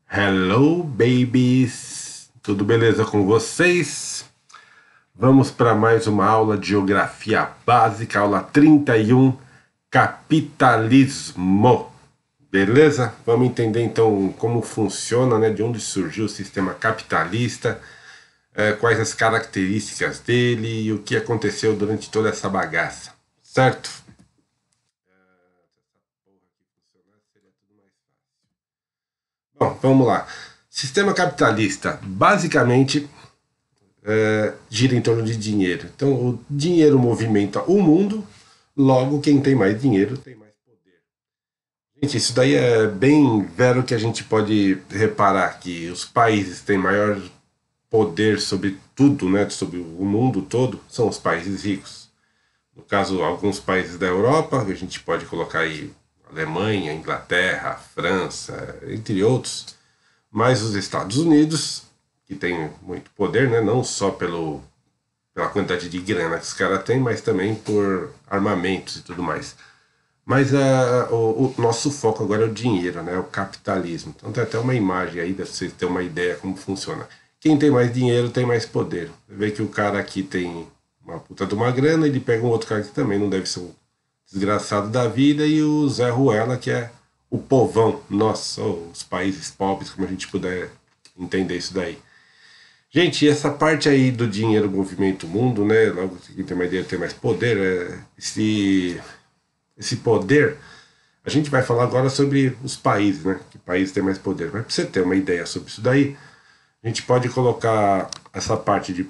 Hello, babies! Tudo beleza com vocês? Vamos para mais uma aula de Geografia Básica, aula 31, Capitalismo. Beleza? Vamos entender então como funciona, né, de onde surgiu o sistema capitalista, quais as características dele e o que aconteceu durante toda essa bagaça, certo? Bom, vamos lá. Sistema capitalista, basicamente, gira em torno de dinheiro. Então, o dinheiro movimenta o mundo, logo, quem tem mais dinheiro tem mais poder. Gente, isso daí é bem vero que a gente pode reparar que os países têm maior poder sobre tudo, né, sobre o mundo todo, são os países ricos. No caso, alguns países da Europa, a gente pode colocar aí Alemanha, Inglaterra, França, entre outros, mas os Estados Unidos, que tem muito poder, né, não só pela quantidade de grana que os caras têm, mas também por armamentos e tudo mais. Mas o nosso foco agora é o dinheiro, né, o capitalismo. Então tem até uma imagem aí, para vocês terem uma ideia como funciona. Quem tem mais dinheiro tem mais poder. Você vê que o cara aqui tem uma puta de uma grana, ele pega um outro cara que também não deve ser um desgraçado da vida, e o Zé Ruela, que é o povão, nossa, os países pobres, como a gente puder entender isso daí. Gente, essa parte aí do dinheiro movimenta o mundo, né? Logo que tem mais dinheiro tem mais poder. Esse poder, a gente vai falar agora sobre os países, né? Que países têm mais poder. Mas para você ter uma ideia sobre isso daí, a gente pode colocar essa parte de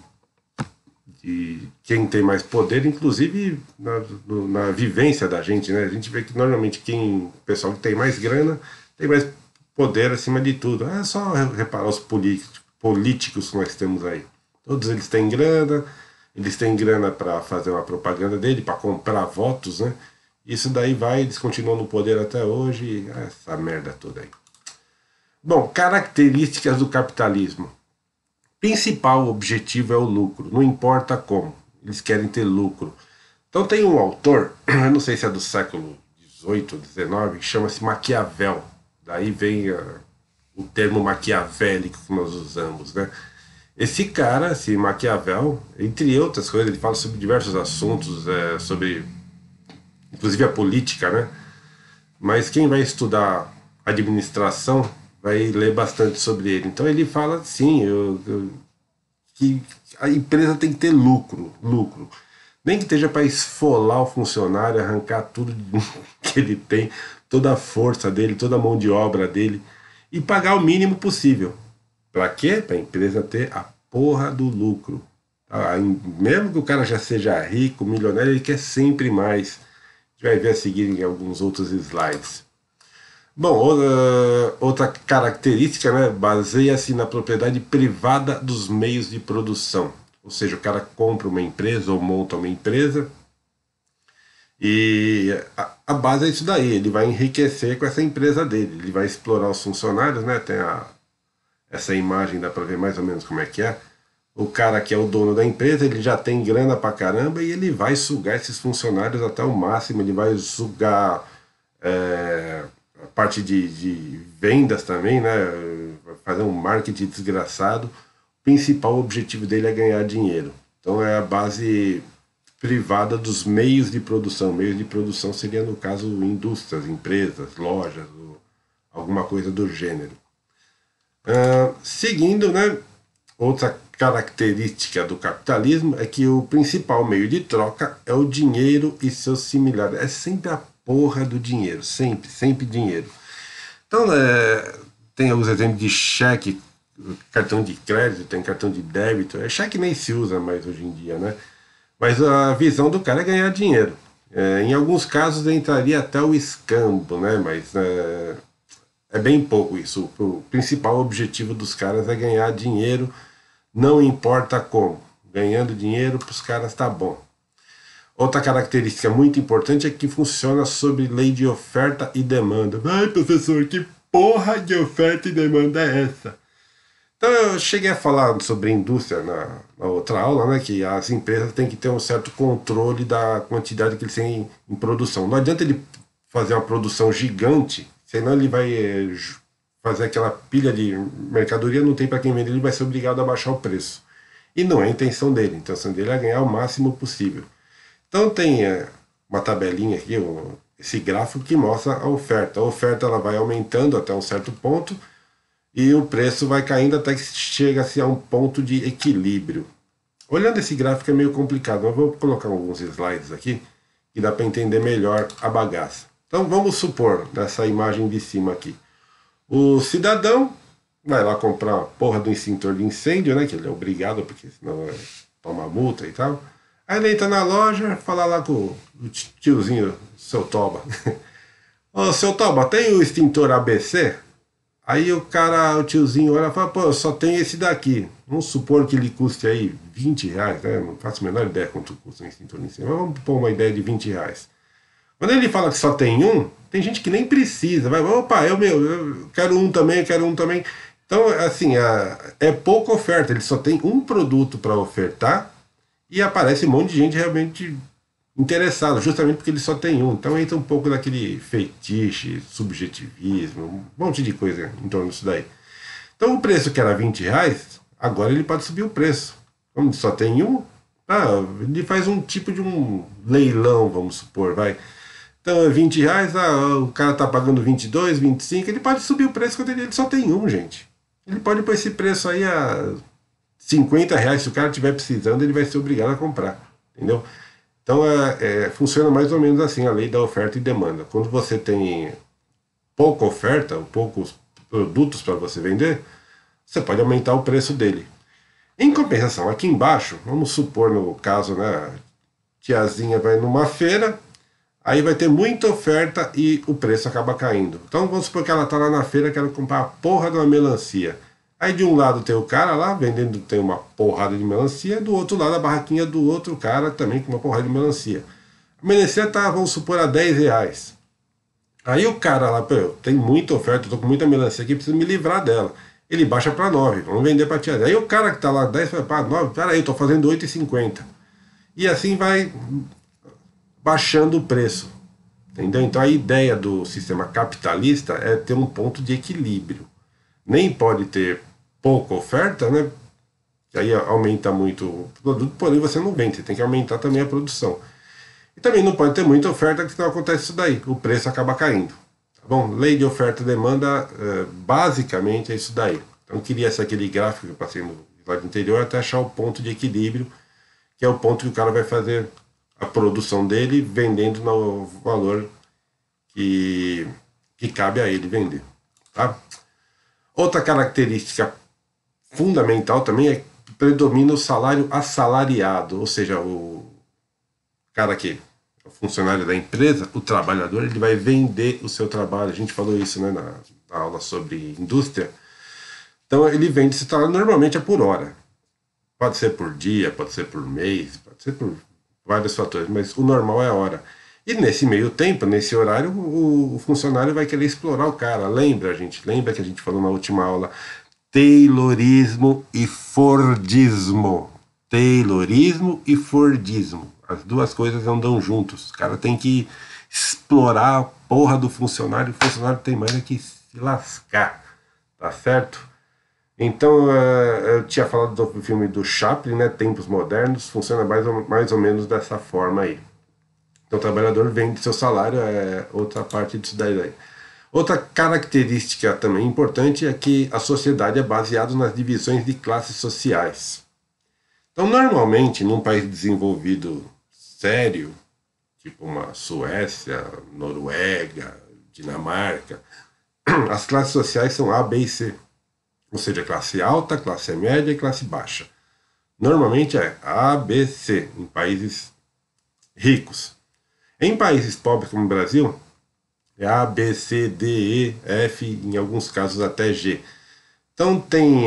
quem tem mais poder, inclusive na vivência da gente, né? A gente vê que normalmente o pessoal que tem mais grana tem mais poder acima de tudo. É só reparar os políticos que nós temos aí. Todos eles têm grana para fazer uma propaganda dele, para comprar votos, né? Isso daí eles continuam no poder até hoje, essa merda toda aí. Bom, características do capitalismo. Principal objetivo é o lucro, não importa como, eles querem ter lucro. Então tem um autor, eu não sei se é do século XVIII ou XIX, que chama-se Maquiavel. Daí vem o termo maquiavélico que nós usamos, né? Esse cara, esse Maquiavel, entre outras coisas, ele fala sobre diversos assuntos, sobre inclusive a política, né? Mas quem vai estudar administração vai ler bastante sobre ele. Então ele fala assim, que a empresa tem que ter lucro, lucro. Nem que esteja para esfolar o funcionário, arrancar tudo que ele tem, toda a força dele, toda a mão de obra dele, e pagar o mínimo possível. Para quê? Para a empresa ter a porra do lucro. Mesmo que o cara já seja rico, milionário, ele quer sempre mais. A gente vai ver a seguir em alguns outros slides. Bom, outra característica, né, baseia-se na propriedade privada dos meios de produção. Ou seja, o cara compra uma empresa ou monta uma empresa e a base é isso daí, ele vai enriquecer com essa empresa dele, ele vai explorar os funcionários, né, essa imagem, dá para ver mais ou menos como é que é. O cara que é o dono da empresa, ele já tem grana pra caramba e ele vai sugar esses funcionários até o máximo, ele vai sugar a parte de vendas também, né? Vai fazer um marketing desgraçado. O principal objetivo dele é ganhar dinheiro. Então é a base privada dos meios de produção. Meios de produção seria, no caso, indústrias, empresas, lojas, alguma coisa do gênero. Seguindo, né? Outra característica do capitalismo é que o principal meio de troca é o dinheiro e seus similares. É sempre a porra do dinheiro, sempre, sempre dinheiro. Então, tem os exemplos de cheque, cartão de crédito, tem cartão de débito. Cheque nem se usa mais hoje em dia, né? Mas a visão do cara é ganhar dinheiro. Em alguns casos entraria até o escambo, né? Mas é bem pouco isso. O principal objetivo dos caras é ganhar dinheiro, não importa como. Ganhando dinheiro para os caras tá bom. Outra característica muito importante é que funciona sobre lei de oferta e demanda. Ai, professor, que porra de oferta e demanda é essa? Então eu cheguei a falar sobre indústria na outra aula, né? Que as empresas têm que ter um certo controle da quantidade que eles têm em produção. Não adianta ele fazer uma produção gigante, senão ele vai fazer aquela pilha de mercadoria, não tem para quem vender, ele vai ser obrigado a baixar o preço. E não é a intenção dele. A intenção dele é ganhar o máximo possível. Então tem uma tabelinha aqui, esse gráfico que mostra a oferta. A oferta ela vai aumentando até um certo ponto e o preço vai caindo até que chega-se a um ponto de equilíbrio. Olhando esse gráfico é meio complicado, mas vou colocar alguns slides aqui que dá para entender melhor a bagaça. Então vamos supor, nessa imagem de cima aqui, o cidadão vai lá comprar uma porra do extintor de incêndio, né? Que ele é obrigado, porque senão toma multa e tal. Aí ele entra na loja, fala lá com o tiozinho, seu Toba. Ô, seu Toba, tem o extintor ABC? Aí o tiozinho olha e fala, pô, só tem esse daqui. Vamos supor que ele custe aí 20 reais, né? Não faço a menor ideia quanto custa um extintor de incêndio, mas vamos pôr uma ideia de 20 reais. Quando ele fala que só tem um, tem gente que nem precisa. Vai, opa, eu quero um também, eu quero um também. Então, assim, é pouca oferta. Ele só tem um produto para ofertar e aparece um monte de gente realmente interessada, justamente porque ele só tem um. Então entra um pouco daquele feitiço, subjetivismo, um monte de coisa em torno disso daí. Então o preço que era 20 reais, agora ele pode subir o preço. Como ele só tem um, ele faz um tipo de um leilão, vamos supor, vai. Então é 20 reais, o cara tá pagando 22, 25, ele pode subir o preço quando ele só tem um, gente. Ele pode pôr esse preço aí a 50 reais, se o cara estiver precisando, ele vai ser obrigado a comprar, entendeu? Então funciona mais ou menos assim a lei da oferta e demanda. Quando você tem pouca oferta, poucos produtos para você vender, você pode aumentar o preço dele. Em compensação, aqui embaixo, vamos supor no caso, né, tiazinha vai numa feira, aí vai ter muita oferta e o preço acaba caindo. Então vamos supor que ela está lá na feira, quer comprar a porra de uma melancia. Aí de um lado tem o cara lá vendendo, tem uma porrada de melancia, do outro lado a barraquinha do outro cara também com uma porrada de melancia. A melancia tá, vamos supor, a 10 reais. Aí o cara lá, pô, tem muita oferta, eu tô com muita melancia aqui, preciso me livrar dela. Ele baixa para 9, vamos vender para tia. Aí o cara que tá lá 10 vai para 9, peraí, eu tô fazendo 8,50. E assim vai baixando o preço. Entendeu? Então a ideia do sistema capitalista é ter um ponto de equilíbrio. Nem pode ter pouca oferta, né? Que aí aumenta muito o produto, porém você não vende, você tem que aumentar também a produção. E também não pode ter muita oferta, que não acontece isso daí, o preço acaba caindo. Tá bom? Lei de oferta e demanda, basicamente é isso daí. Então eu queria aquele gráfico que eu passei no slide anterior até achar o ponto de equilíbrio, que é o ponto que o cara vai fazer a produção dele vendendo no valor que cabe a ele vender. Tá? Outra característica fundamental também é que predomina o salário assalariado, ou seja, o cara que é o funcionário da empresa, o trabalhador, ele vai vender o seu trabalho. A gente falou isso, né, na aula sobre indústria. Então ele vende esse trabalho, normalmente é por hora. Pode ser por dia, pode ser por mês, pode ser por vários fatores, mas o normal é a hora. E nesse meio tempo, nesse horário, o funcionário vai querer explorar o cara. Lembra que a gente falou na última aula? Taylorismo e Fordismo. Taylorismo e Fordismo. As duas coisas andam juntos. O cara tem que explorar a porra do funcionário. O funcionário tem mais é que se lascar. Tá certo? Então, eu tinha falado do filme do Chaplin, né? Tempos Modernos. Funciona mais ou menos dessa forma aí. Então o trabalhador vende seu salário, é outra parte disso daí. Outra característica também importante é que a sociedade é baseada nas divisões de classes sociais. Então normalmente num país desenvolvido sério, tipo uma Suécia, Noruega, Dinamarca, as classes sociais são A, B e C. Ou seja, classe alta, classe média e classe baixa. Normalmente é A, B, C, em países ricos. Em países pobres como o Brasil, é A, B, C, D, E, F, em alguns casos até G. Então tem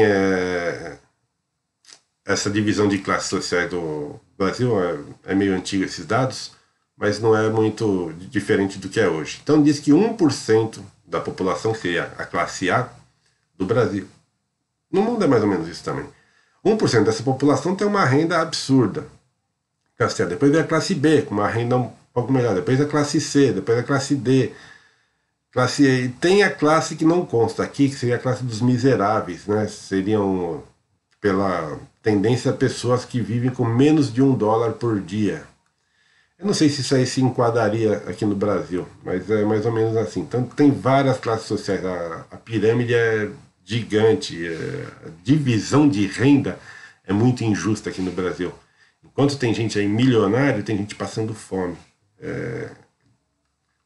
essa divisão de classes sociais do Brasil, é meio antigo esses dados, mas não é muito diferente do que é hoje. Então diz que 1% da população seria a classe A do Brasil. No mundo é mais ou menos isso também. 1% dessa população tem uma renda absurda. Classe A. Depois vem a classe B, com uma renda pouco melhor, depois a classe C, depois a classe D. Classe E. Tem a classe que não consta aqui, que seria a classe dos miseráveis, né? Seriam, pela tendência, pessoas que vivem com menos de $1 por dia. Eu não sei se isso aí se enquadraria aqui no Brasil, mas é mais ou menos assim. Então tem várias classes sociais. A pirâmide é gigante, a divisão de renda é muito injusta aqui no Brasil. Enquanto tem gente aí milionário, tem gente passando fome.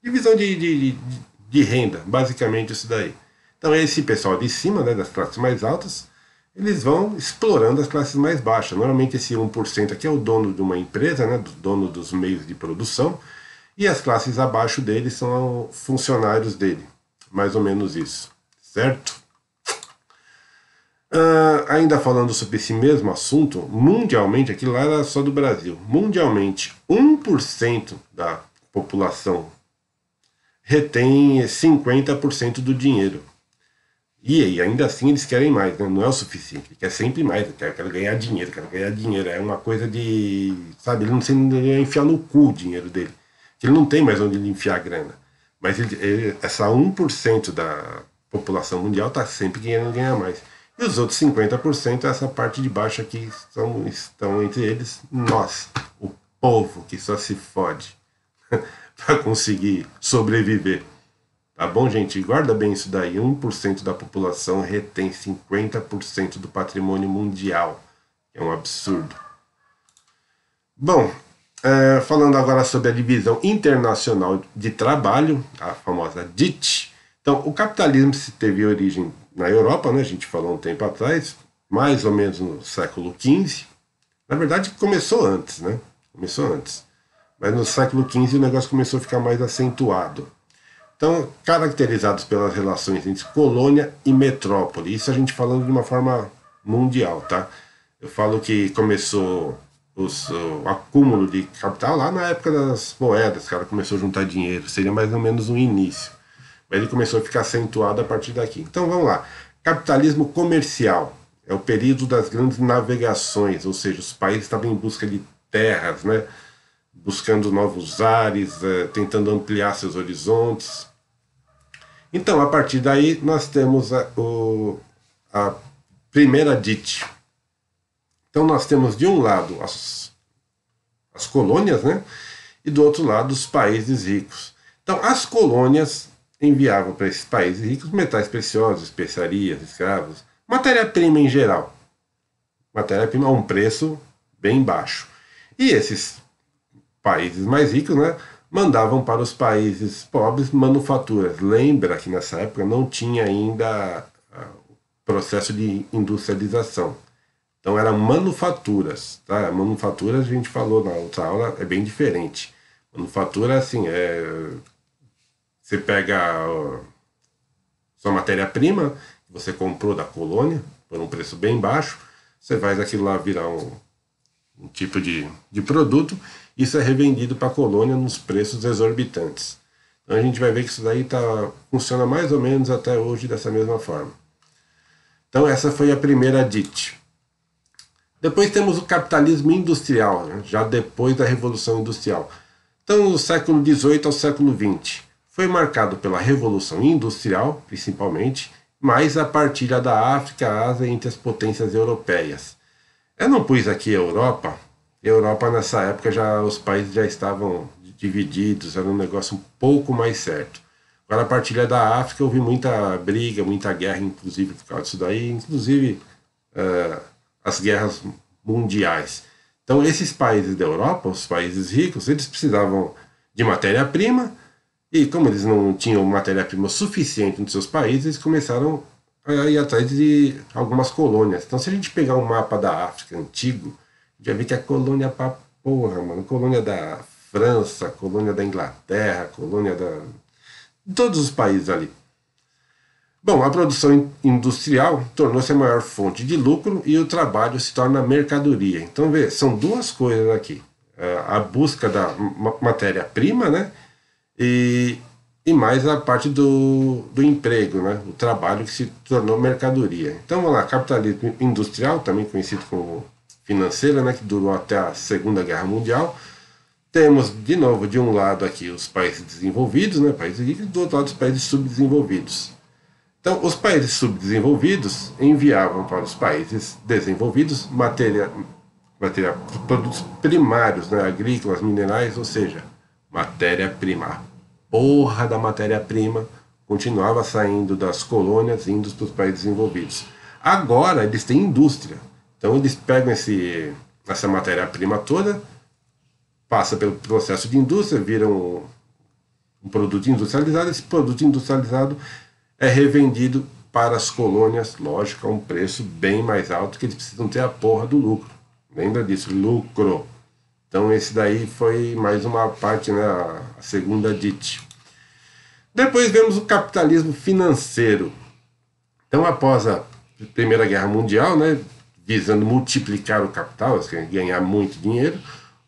Divisão de renda, basicamente isso daí. Então esse pessoal de cima, né, das classes mais altas, eles vão explorando as classes mais baixas. Normalmente esse 1% aqui é o dono de uma empresa, né, do dono dos meios de produção, e as classes abaixo dele são funcionários dele. Mais ou menos isso, certo? Ainda falando sobre esse mesmo assunto, mundialmente, aquilo lá era só do Brasil, mundialmente 1% da população retém 50% do dinheiro. E ainda assim eles querem mais, né? Não é o suficiente, ele quer sempre mais, quero ganhar dinheiro, quero ganhar dinheiro. É uma coisa de, sabe, ele não sei enfiar no cu o dinheiro dele. Ele não tem mais onde ele enfiar a grana. Mas essa 1% da população mundial está sempre querendo ganhar mais. E os outros 50%, essa parte de baixo aqui, estão entre eles nós, o povo que só se fode para conseguir sobreviver. Tá bom, gente? Guarda bem isso daí. 1% da população retém 50% do patrimônio mundial. É um absurdo. Bom, falando agora sobre a divisão internacional de trabalho, a famosa DIT. Então, o capitalismo teve origem na Europa, né? A gente falou um tempo atrás, mais ou menos no século XV. Na verdade, começou antes, né? Começou antes. Mas no século XV o negócio começou a ficar mais acentuado. Então, caracterizados pelas relações entre colônia e metrópole. Isso a gente falando de uma forma mundial, tá? Eu falo que começou o acúmulo de capital lá na época das moedas, o cara começou a juntar dinheiro, seria mais ou menos um início. Mas ele começou a ficar acentuado a partir daqui. Então vamos lá. Capitalismo comercial é o período das grandes navegações, ou seja, os países estavam em busca de terras, né? Buscando novos ares, tentando ampliar seus horizontes. Então, a partir daí, nós temos a primeira DIT. Então, nós temos, de um lado, as colônias, né? E do outro lado, os países ricos. Então, as colônias enviavam para esses países ricos metais preciosos, especiarias, escravos, matéria-prima em geral. Matéria-prima a um preço bem baixo. E esses países mais ricos, né, mandavam para os países pobres manufaturas. Lembra que nessa época não tinha ainda o processo de industrialização. Então eram manufaturas. Tá? Manufaturas, a gente falou na outra aula, é bem diferente. Manufatura, assim, você pega sua matéria-prima, que você comprou da colônia, por um preço bem baixo, você faz aquilo lá virar um tipo de produto, isso é revendido para a colônia nos preços exorbitantes. Então a gente vai ver que isso daí funciona mais ou menos até hoje dessa mesma forma. Então essa foi a primeira DIT. Depois temos o capitalismo industrial, né, já depois da Revolução Industrial. Então, do século XVIII ao século XX, foi marcado pela Revolução Industrial, principalmente, mais a partilha da África, a Ásia entre as potências europeias. Eu não pus aqui a Europa. A Europa, nessa época, os países já estavam divididos, era um negócio um pouco mais certo. Agora, a partilha da África, houve muita briga, muita guerra, inclusive, por causa disso daí, inclusive as guerras mundiais. Então, esses países da Europa, os países ricos, eles precisavam de matéria-prima, e como eles não tinham matéria-prima suficiente nos seus países, eles começaram a ir atrás de algumas colônias. Então, se a gente pegar um mapa da África antigo, já vê que a colônia pra porra, mano, colônia da França, colônia da Inglaterra, colônia de todos os países ali. Bom, a produção industrial tornou-se a maior fonte de lucro e o trabalho se torna mercadoria. Então, vê, são duas coisas aqui. A busca da matéria-prima, né? E mais a parte do emprego, né? O trabalho que se tornou mercadoria. Então, vamos lá, capitalismo industrial, também conhecido como financeira, né? Que durou até a Segunda Guerra Mundial. temos, de novo, de um lado aqui os países desenvolvidos, né, países ricos, e do outro lado os países subdesenvolvidos. Então, os países subdesenvolvidos enviavam para os países desenvolvidos produtos primários, né, agrícolas, minerais, ou seja, matéria-prima. A porra da matéria-prima continuava saindo das colônias, indo para os países desenvolvidos. Agora eles têm indústria. Então eles pegam essa matéria-prima toda, passa pelo processo de indústria, vira um produto industrializado. Esse produto industrializado é revendido para as colônias, lógico, a um preço bem mais alto, que eles precisam ter a porra do lucro. Lembra disso? Lucro. Então esse daí foi mais uma parte, né, a segunda DIT. Depois vemos o capitalismo financeiro. Então, após a Primeira Guerra Mundial, né, visando multiplicar o capital, ganhar muito dinheiro,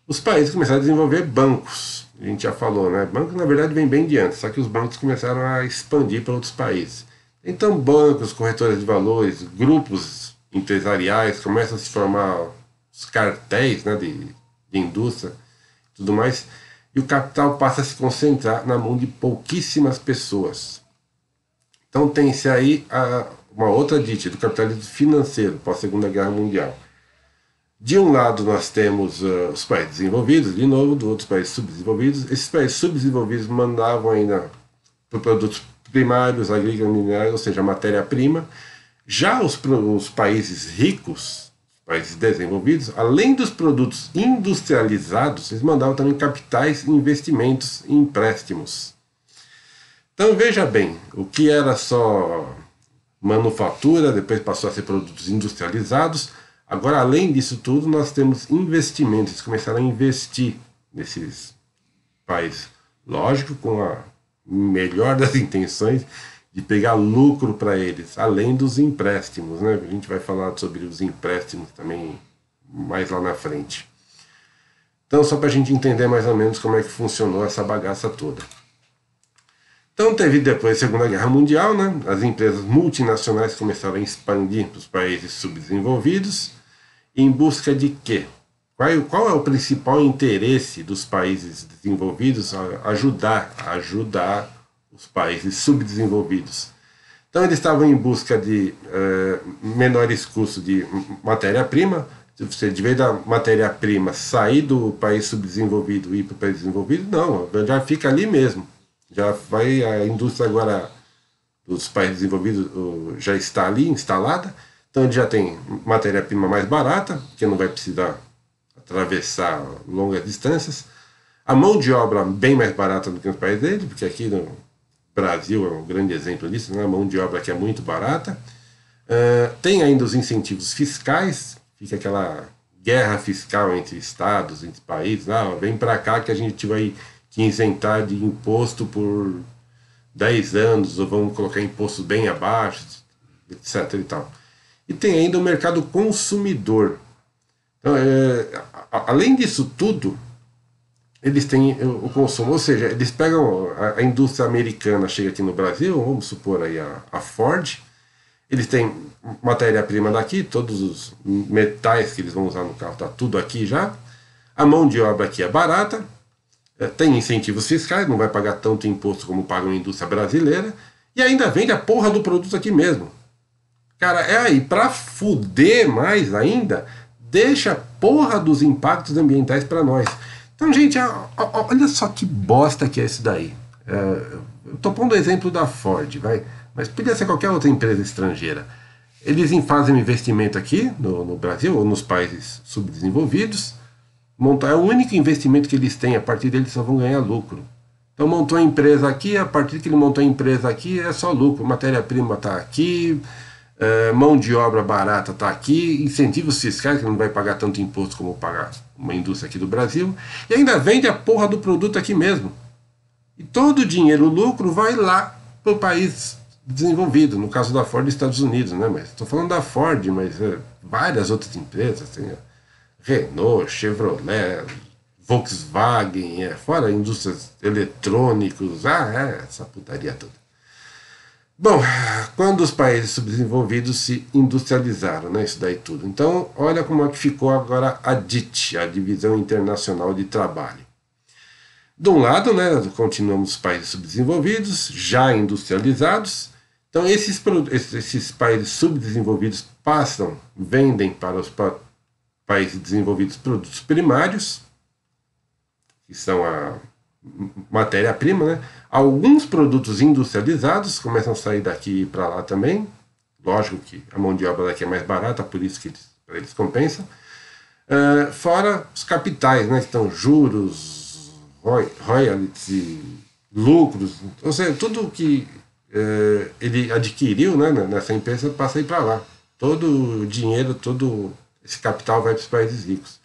os países começaram a desenvolver bancos. A gente já falou, né? Banco, na verdade, vem bem de antes, só que os bancos começaram a expandir para outros países. Então, bancos, corretoras de valores, grupos empresariais, começam a se formar os cartéis, né, de indústria e tudo mais, e o capital passa a se concentrar na mão de pouquíssimas pessoas. Então tem-se aí uma outra dita do capitalismo financeiro pós-Segunda Guerra Mundial. De um lado nós temos os países desenvolvidos, de novo, do outro países subdesenvolvidos. Esses países subdesenvolvidos mandavam ainda por produtos primários, agrícolas, minerais, ou seja, matéria-prima. Já os países ricos, países desenvolvidos, além dos produtos industrializados, eles mandavam também capitais, investimentos e empréstimos. Então veja bem, o que era só manufatura, depois passou a ser produtos industrializados. Agora, além disso tudo, nós temos investimentos. Eles começaram a investir nesses países. Lógico, com a melhor das intenções de pegar lucro para eles, além dos empréstimos, né? A gente vai falar sobre os empréstimos também mais lá na frente. Então, só para a gente entender mais ou menos como é que funcionou essa bagaça toda. Então, teve depois da Segunda Guerra Mundial, né? As empresas multinacionais começaram a expandir para os países subdesenvolvidos, em busca de quê? Qual é o principal interesse dos países desenvolvidos? Ajudar os países subdesenvolvidos. Então eles estavam em busca de menores custos de matéria-prima. Você, de vez da matéria-prima sair do país subdesenvolvido e ir para o país desenvolvido, não, já fica ali mesmo. Já vai, a indústria agora dos países desenvolvidos já está ali instalada, então ele já tem matéria-prima mais barata, que não vai precisar atravessar longas distâncias. A mão de obra bem mais barata do que nos países dele, porque aqui no Brasil é um grande exemplo disso, né? A mão de obra que é muito barata. Tem ainda os incentivos fiscais, fica aquela guerra fiscal entre estados, entre países. Vem para cá que a gente vai te isentar de imposto por 10 anos, ou vamos colocar impostos bem abaixo, etc. e tal. E tem ainda o mercado consumidor. Então, além disso tudo, eles têm o consumo, ou seja, eles pegam a indústria americana, chega aqui no Brasil, vamos supor aí a Ford, eles têm matéria-prima daqui, todos os metais que eles vão usar no carro, tá tudo aqui já, a mão de obra aqui é barata, tem incentivos fiscais, não vai pagar tanto imposto como paga a indústria brasileira, e ainda vende a porra do produto aqui mesmo. Cara, e pra fuder mais ainda, deixa a porra dos impactos ambientais para nós. Então, gente, olha só que bosta que é isso daí. Eu tô pondo o exemplo da Ford, mas podia ser qualquer outra empresa estrangeira. Eles fazem um investimento aqui no Brasil ou nos países subdesenvolvidos. É o único investimento que eles têm, a partir deles só vão ganhar lucro. Então montou a empresa aqui, a partir que ele montou a empresa aqui é só lucro. Matéria-prima está aqui, mão de obra barata está aqui, incentivos fiscais, que não vai pagar tanto imposto como pagar uma indústria aqui do Brasil, e ainda vende a porra do produto aqui mesmo. E todo o dinheiro, o lucro, vai lá para o país desenvolvido, no caso da Ford, Estados Unidos, né? Mas estou falando da Ford, mas várias outras empresas, tem Renault, Chevrolet, Volkswagen, fora indústrias eletrônicos, essa putaria toda. Bom, quando os países subdesenvolvidos se industrializaram, né, isso daí tudo. Então, olha como é que ficou agora a DIT, a Divisão Internacional de Trabalho. De um lado, né, continuamos os países subdesenvolvidos, já industrializados. Então, esses países subdesenvolvidos vendem para os países desenvolvidos produtos primários, que são a matéria-prima, né? Alguns produtos industrializados começam a sair daqui para lá também. Lógico que a mão de obra daqui é mais barata, por isso que para eles compensam. Fora os capitais, né? Que estão juros, royalties, lucros, ou seja, tudo que ele adquiriu, né, nessa empresa passa aí para lá. Todo o dinheiro, todo esse capital vai para os países ricos.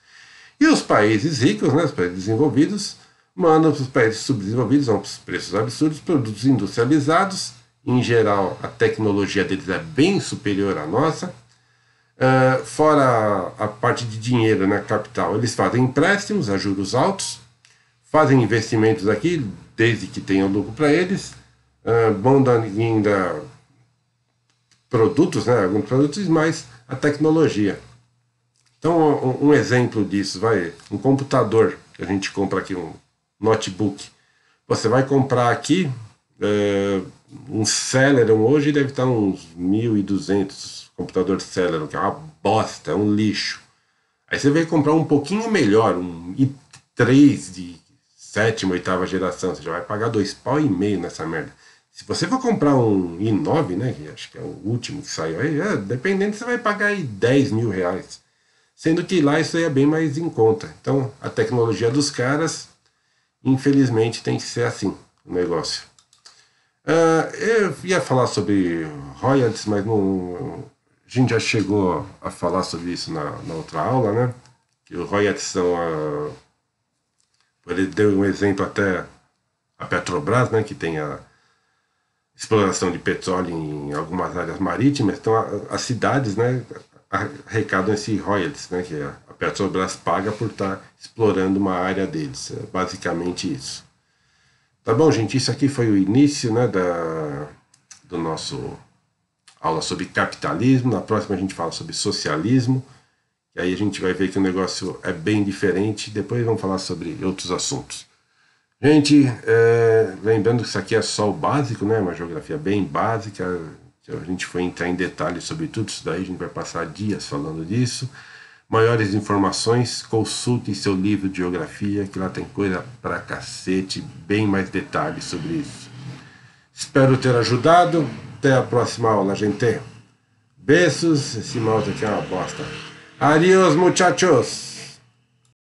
E os países ricos, né, os países desenvolvidos, mandam para os países subdesenvolvidos, vão para os preços absurdos, produtos industrializados. Em geral, a tecnologia deles é bem superior à nossa. Fora a parte de dinheiro, né, capital, eles fazem empréstimos a juros altos, fazem investimentos aqui, desde que tenham lucro para eles, mandam ainda produtos, né, alguns produtos, mais a tecnologia. Então, um exemplo disso, um computador, que a gente compra aqui, um notebook. Você vai comprar aqui, um Celeron hoje deve estar uns 1.200, computador Celeron, que é uma bosta, é um lixo. Aí você vai comprar um pouquinho melhor, um i3 de 7ª, 8ª geração, você já vai pagar R$2,5 nessa merda. Se você for comprar um i9, né, que acho que é o último que saiu aí, dependendo, você vai pagar aí R$10.000. Sendo que lá isso aí é bem mais em conta. Então, a tecnologia dos caras, infelizmente, tem que ser assim, o negócio. Eu ia falar sobre royalties, mas não, a gente já chegou a falar sobre isso na outra aula, né? Que os royalties são ele deu um exemplo até a Petrobras, né? Que tem a exploração de petróleo em algumas áreas marítimas. Então, as cidades, né, arrecadam esse royalties, né? Que a Petrobras paga por estar explorando uma área deles. É basicamente isso. Tá bom, gente? Isso aqui foi o início, né, do nosso aula sobre capitalismo. Na próxima a gente fala sobre socialismo. E aí a gente vai ver que o negócio é bem diferente. Depois vamos falar sobre outros assuntos. Gente, lembrando que isso aqui é só o básico, né? Uma geografia bem básica. A gente foi entrar em detalhes sobre tudo isso daí. A gente vai passar dias falando disso. Maiores informações, consulte seu livro de geografia, que lá tem coisa pra cacete, bem mais detalhes sobre isso. Espero ter ajudado. Até a próxima aula, gente. Beijos. Esse mouse aqui é uma bosta. Adiós, muchachos.